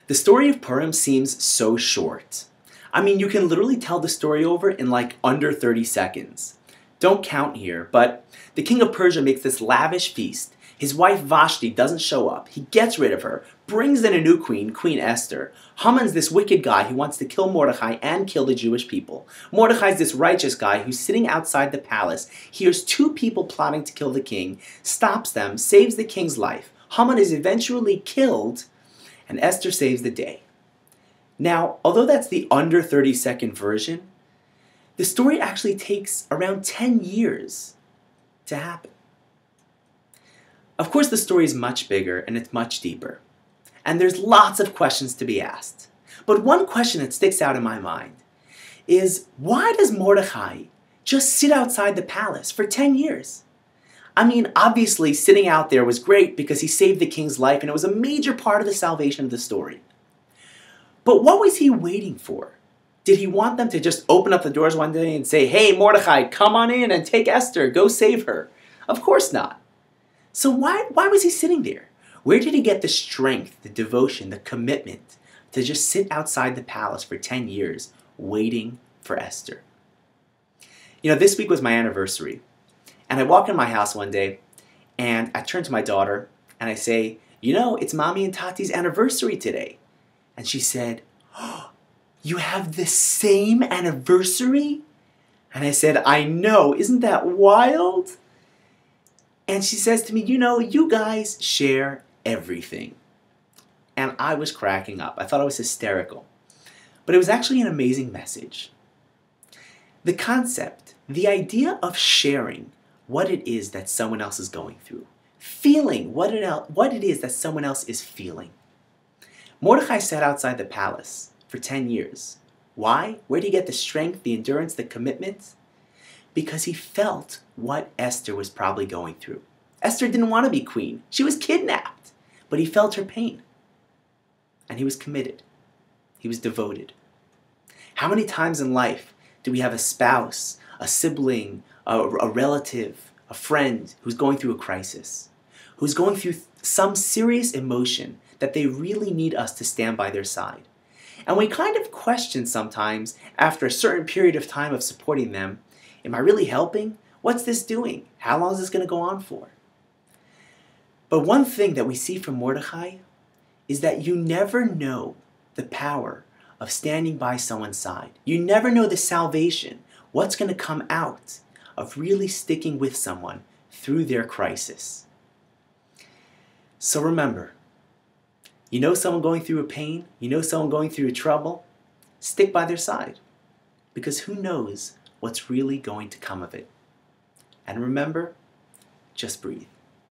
The story of Purim seems so short. I mean, you can literally tell the story over in like under 30 seconds. Don't count here, but the king of Persia makes this lavish feast. His wife Vashti doesn't show up. He gets rid of her, brings in a new queen, Queen Esther. Haman's this wicked guy who wants to kill Mordecai and kill the Jewish people. Mordecai's this righteous guy who's sitting outside the palace, hears two people plotting to kill the king, stops them, saves the king's life. Haman is eventually killed, and Esther saves the day. Now, although that's the under 30-second version, the story actually takes around 10 years to happen. Of course, the story is much bigger and it's much deeper. And there's lots of questions to be asked. But one question that sticks out in my mind is, why does Mordecai just sit outside the palace for 10 years? I mean, obviously sitting out there was great because he saved the king's life and it was a major part of the salvation of the story. But what was he waiting for? Did he want them to just open up the doors one day and say, "Hey, Mordecai, come on in and take Esther, go save her"? Of course not. So why was he sitting there? Where did he get the strength, the devotion, the commitment to just sit outside the palace for 10 years waiting for Esther? You know, this week was my anniversary. And I walk in my house one day and I turn to my daughter and I say, "You know, it's Mommy and Tati's anniversary today." And she said, "Oh, you have the same anniversary?" And I said, "I know, isn't that wild?" And she says to me, "You know, you guys share everything." And I was cracking up. I thought it was hysterical. But it was actually an amazing message. The concept, the idea of sharing what it is that someone else is going through, feeling what it is that someone else is feeling. Mordecai sat outside the palace for 10 years. Why? Where did he get the strength, the endurance, the commitment? Because he felt what Esther was probably going through. Esther didn't want to be queen. She was kidnapped. But he felt her pain. And he was committed. He was devoted. How many times in life do we have a spouse, a sibling, a relative, a friend who's going through a crisis, who's going through some serious emotion that they really need us to stand by their side? And we kind of question sometimes, after a certain period of time of supporting them, am I really helping? What's this doing? How long is this going to go on for? But one thing that we see from Mordecai is that you never know the power of standing by someone's side. You never know the salvation, what's going to come out of really sticking with someone through their crisis. So remember, you know someone going through a pain, you know someone going through a trouble, stick by their side, because who knows what's really going to come of it. And remember, just breathe.